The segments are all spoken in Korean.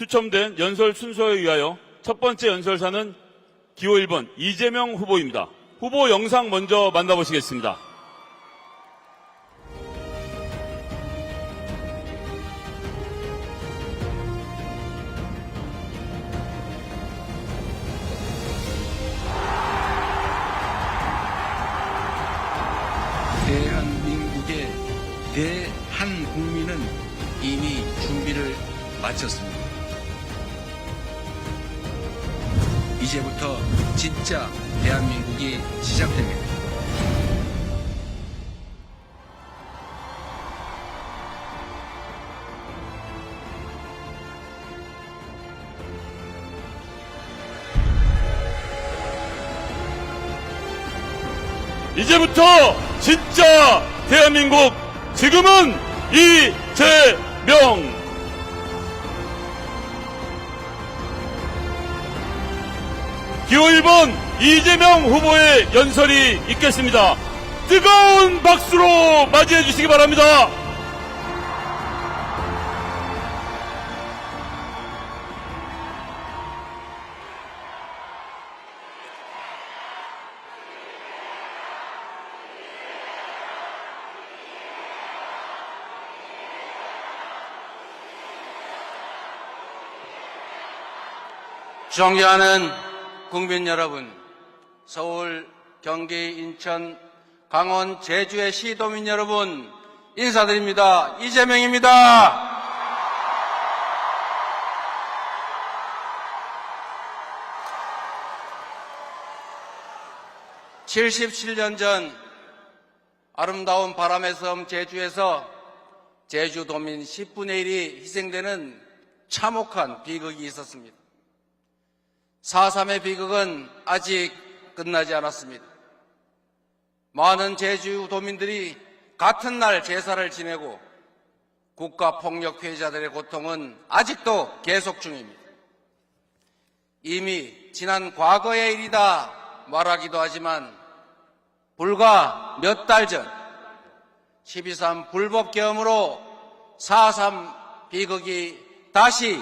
추첨된 연설 순서에 의하여 첫 번째 연설사는 기호 1번 이재명 후보입니다. 후보 영상 먼저 만나보시겠습니다. 대한민국의 대한국민은 이미 준비를 마쳤습니다. 이제부터 진짜 대한민국이 시작됩니다. 이제부터 진짜 대한민국, 지금은 이재명. 기호 1번 이재명 후보의 연설이 있겠습니다. 뜨거운 박수로 맞이해 주시기 바랍니다. 존경하는 국민 여러분, 서울, 경기, 인천, 강원, 제주의 시도민 여러분 인사드립니다. 이재명입니다. (77년) 전 아름다운 바람의 섬 제주에서 제주도민 10분의 1이 희생되는 참혹한 비극이 있었습니다. 4.3의 비극은 아직 끝나지 않았습니다. 많은 제주도민들이 같은 날 제사를 지내고 국가폭력 피해자들의 고통은 아직도 계속 중입니다. 이미 지난 과거의 일이다 말하기도 하지만 불과 몇 달 전 12.3 불법계엄으로 4.3 비극이 다시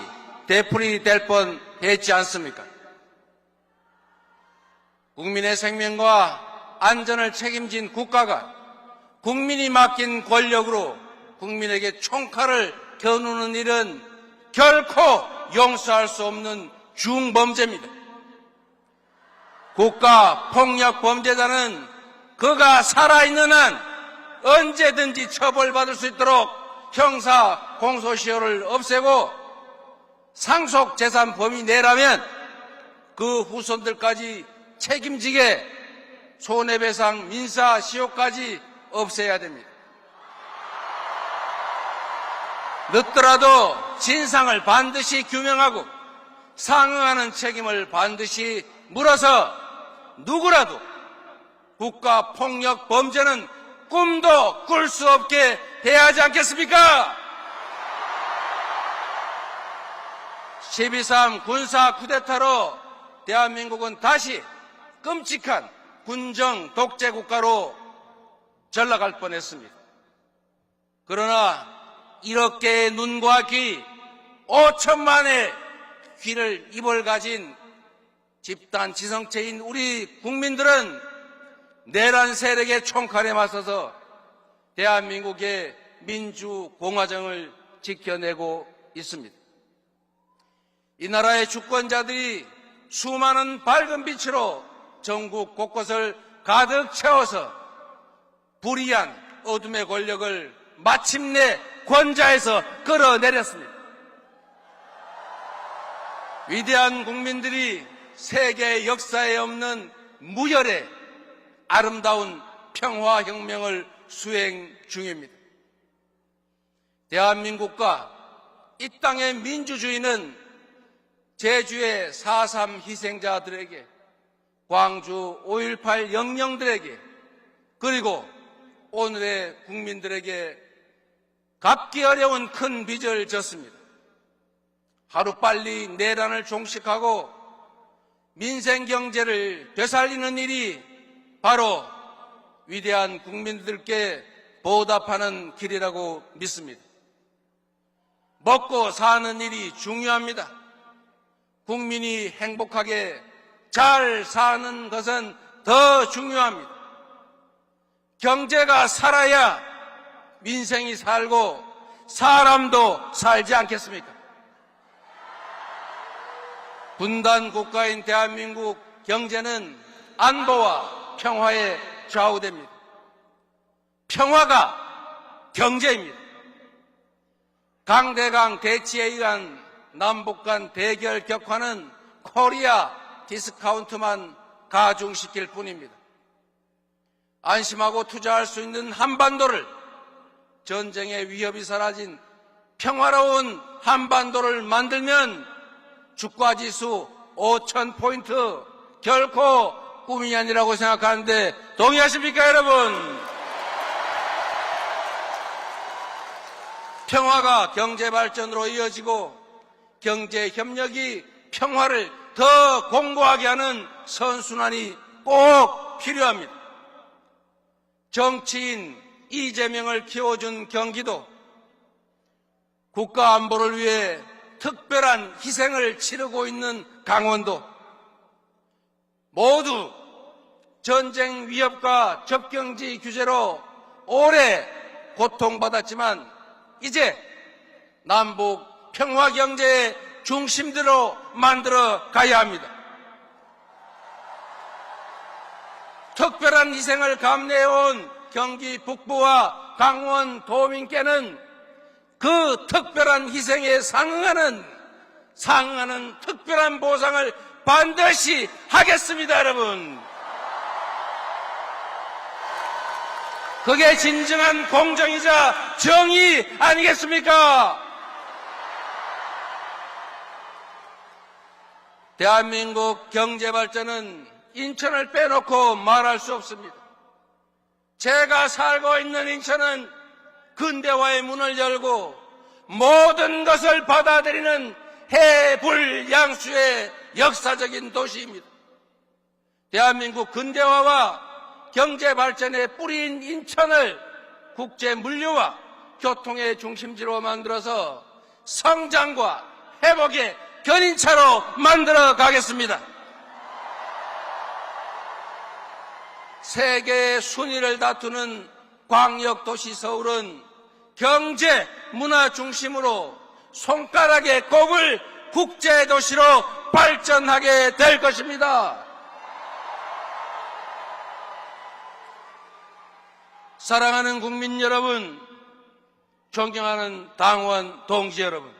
되풀이될 뻔했지 않습니까? 국민의 생명과 안전을 책임진 국가가 국민이 맡긴 권력으로 국민에게 총칼을 겨누는 일은 결코 용서할 수 없는 중범죄입니다. 국가 폭력 범죄자는 그가 살아있는 한 언제든지 처벌받을 수 있도록 형사 공소시효를 없애고 상속 재산 범위 내라면 그 후손들까지 책임지게 손해배상 민사시효까지 없애야 됩니다. 늦더라도 진상을 반드시 규명하고 상응하는 책임을 반드시 물어서 누구라도 국가폭력 범죄는 꿈도 꿀 수 없게 해야 하지 않겠습니까? 12.3 군사 쿠데타로 대한민국은 다시 끔찍한 군정 독재 국가로 전락할 뻔했습니다. 그러나 이렇게 눈과 귀 5천만의 귀를 입을 가진 집단 지성체인 우리 국민들은 내란 세력의 총칼에 맞서서 대한민국의 민주공화정을 지켜내고 있습니다. 이 나라의 주권자들이 수많은 밝은 빛으로 전국 곳곳을 가득 채워서 불의한 어둠의 권력을 마침내 권좌에서 끌어내렸습니다. 위대한 국민들이 세계 역사에 없는 무혈의 아름다운 평화혁명을 수행 중입니다. 대한민국과 이 땅의 민주주의는 제주의 4.3 희생자들에게, 광주 5.18 영령들에게, 그리고 오늘의 국민들에게 갚기 어려운 큰 빚을 졌습니다. 하루빨리 내란을 종식하고 민생경제를 되살리는 일이 바로 위대한 국민들께 보답하는 길이라고 믿습니다. 먹고 사는 일이 중요합니다. 국민이 행복하게 잘 사는 것은 더 중요합니다. 경제가 살아야 민생이 살고 사람도 살지 않겠습니까? 분단 국가인 대한민국 경제는 안보와 평화에 좌우됩니다. 평화가 경제입니다. 강대강 대치에 의한 남북 간 대결 격화는 코리아 디스카운트만 가중시킬 뿐입니다. 안심하고 투자할 수 있는 한반도를, 전쟁의 위협이 사라진 평화로운 한반도를 만들면 주가지수 5,000포인트 결코 꿈이 아니라고 생각하는데 동의하십니까, 여러분? 평화가 경제발전으로 이어지고 경제협력이 평화를 더 공고하게 하는 선순환이 꼭 필요합니다. 정치인 이재명을 키워준 경기도, 국가 안보를 위해 특별한 희생을 치르고 있는 강원도, 모두 전쟁 위협과 접경지 규제로 오래 고통받았지만 이제 남북 평화 경제의 중심대로 만들어 가야 합니다. 특별한 희생을 감내해온 경기 북부와 강원 도민께는 그 특별한 희생에 상응하는 특별한 보상을 반드시 하겠습니다, 여러분. 그게 진정한 공정이자 정의 아니겠습니까? 대한민국 경제발전은 인천을 빼놓고 말할 수 없습니다. 제가 살고 있는 인천은 근대화의 문을 열고 모든 것을 받아들이는 해불양수의 역사적인 도시입니다. 대한민국 근대화와 경제발전의 뿌리인 인천을 국제물류와 교통의 중심지로 만들어서 성장과 회복의 견인차로 만들어 가겠습니다. 세계의 순위를 다투는 광역도시 서울은 경제, 문화 중심으로 손가락에 꼽을 국제도시로 발전하게 될 것입니다. 사랑하는 국민 여러분, 존경하는 당원 동지 여러분,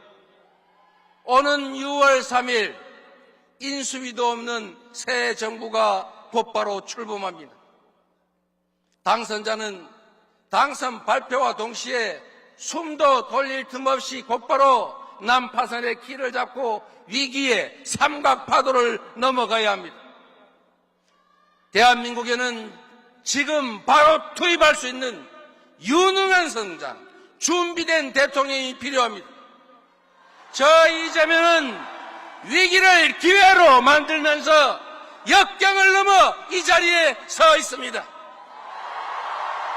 오는 6월 3일 인수위도 없는 새 정부가 곧바로 출범합니다. 당선자는 당선 발표와 동시에 숨도 돌릴 틈 없이 곧바로 난파선의 키를 잡고 위기의 삼각파도를 넘어가야 합니다. 대한민국에는 지금 바로 투입할 수 있는 유능한 성장, 준비된 대통령이 필요합니다. 저 이재명은 위기를 기회로 만들면서 역경을 넘어 이 자리에 서 있습니다.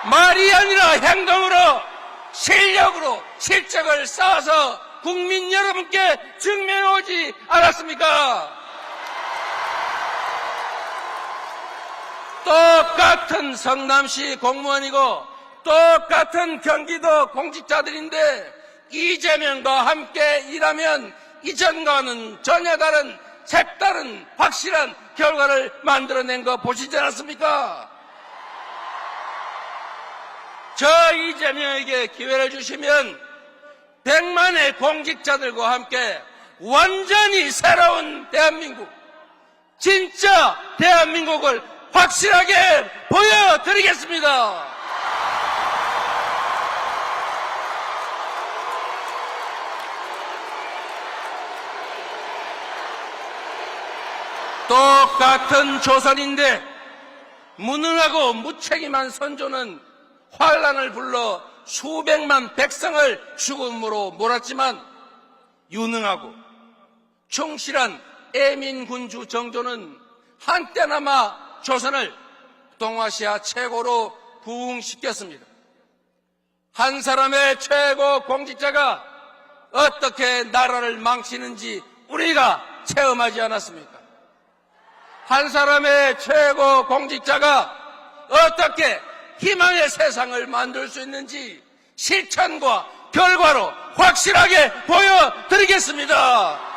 말이 아니라 행동으로, 실력으로 실적을 쌓아서 국민 여러분께 증명해 오지 않았습니까? 똑같은 성남시 공무원이고 똑같은 경기도 공직자들인데 이재명과 함께 일하면 이전과는 전혀 다른 색다른 확실한 결과를 만들어낸 거 보시지 않았습니까? 저 이재명에게 기회를 주시면 100만의 공직자들과 함께 완전히 새로운 대한민국, 진짜 대한민국을 확실하게 보여드리겠습니다. 똑같은 조선인데 무능하고 무책임한 선조는 환란을 불러 수백만 백성을 죽음으로 몰았지만 유능하고 충실한 애민군주 정조는 한때나마 조선을 동아시아 최고로 부흥시켰습니다. 한 사람의 최고 공직자가 어떻게 나라를 망치는지 우리가 체험하지 않았습니까? 한 사람의 최고 공직자가 어떻게 희망의 세상을 만들 수 있는지 실천과 결과로 확실하게 보여드리겠습니다.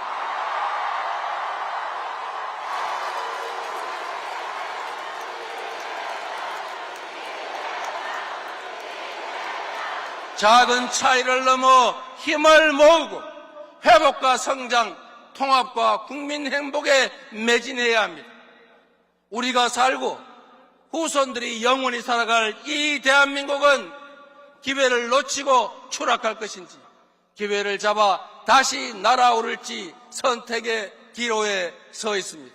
작은 차이를 넘어 힘을 모으고 회복과 성장, 통합과 국민 행복에 매진해야 합니다. 우리가 살고 후손들이 영원히 살아갈 이 대한민국은 기회를 놓치고 추락할 것인지 기회를 잡아 다시 날아오를지 선택의 기로에 서 있습니다.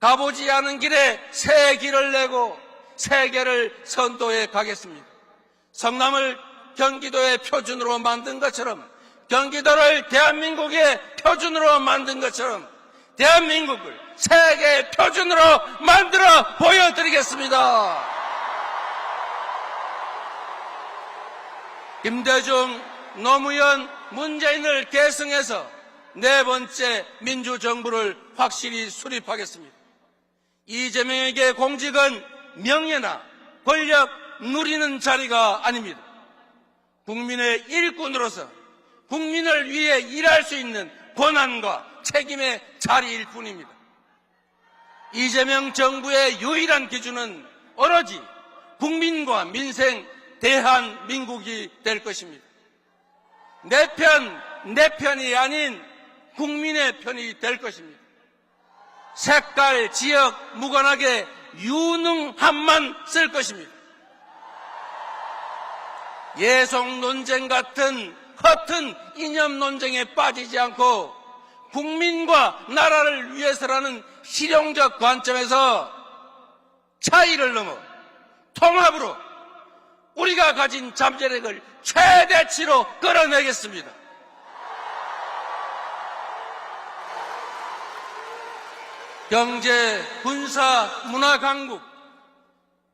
가보지 않은 길에 새 길을 내고 세계를 선도해 가겠습니다. 성남을 경기도의 표준으로 만든 것처럼 경기도를 대한민국의 표준으로 만든 것처럼 대한민국을 세계 표준으로 만들어 보여드리겠습니다. 김대중, 노무현, 문재인을 계승해서 네 번째 민주정부를 확실히 수립하겠습니다. 이재명에게 공직은 명예나 권력 누리는 자리가 아닙니다. 국민의 일꾼으로서 국민을 위해 일할 수 있는 권한과 책임의 자리일 뿐입니다. 이재명 정부의 유일한 기준은 오로지 국민과 민생 대한민국이 될 것입니다. 내 편이 아닌 국민의 편이 될 것입니다. 색깔, 지역 무관하게 유능함만 쓸 것입니다. 예속 논쟁 같은 허튼 이념 논쟁에 빠지지 않고 국민과 나라를 위해서라는 실용적 관점에서 차이를 넘어 통합으로 우리가 가진 잠재력을 최대치로 끌어내겠습니다. 경제, 군사, 문화 강국,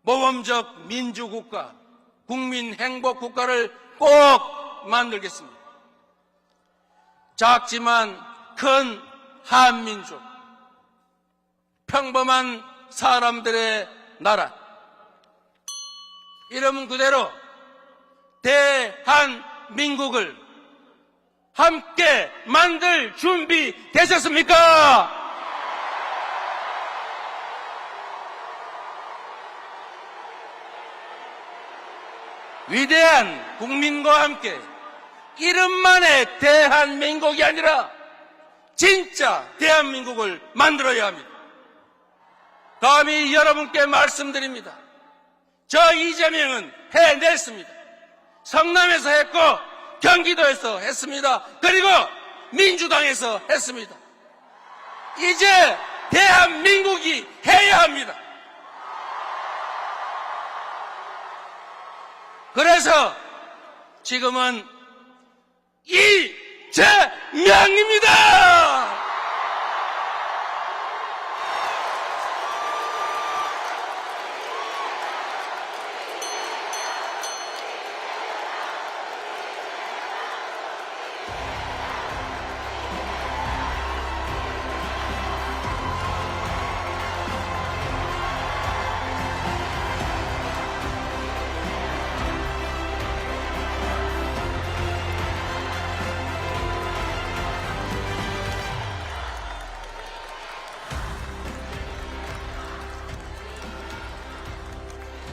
모범적 민주국가, 국민 행복국가를 꼭 만들겠습니다. 작지만 큰 한민족, 평범한 사람들의 나라, 이름 그대로 대한민국을 함께 만들 준비 되셨습니까? 위대한 국민과 함께 이름만의 대한민국이 아니라 진짜 대한민국을 만들어야 합니다. 감히 여러분께 말씀드립니다. 저 이재명은 해냈습니다. 성남에서 했고 경기도에서 했습니다. 그리고 민주당에서 했습니다. 이제 대한민국이 해야 합니다. 그래서 지금은 이재명입니다.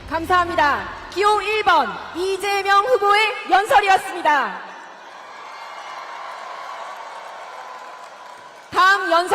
감사합니다. 기호 1번 이재명 후보의 연설이었습니다. 다음 연설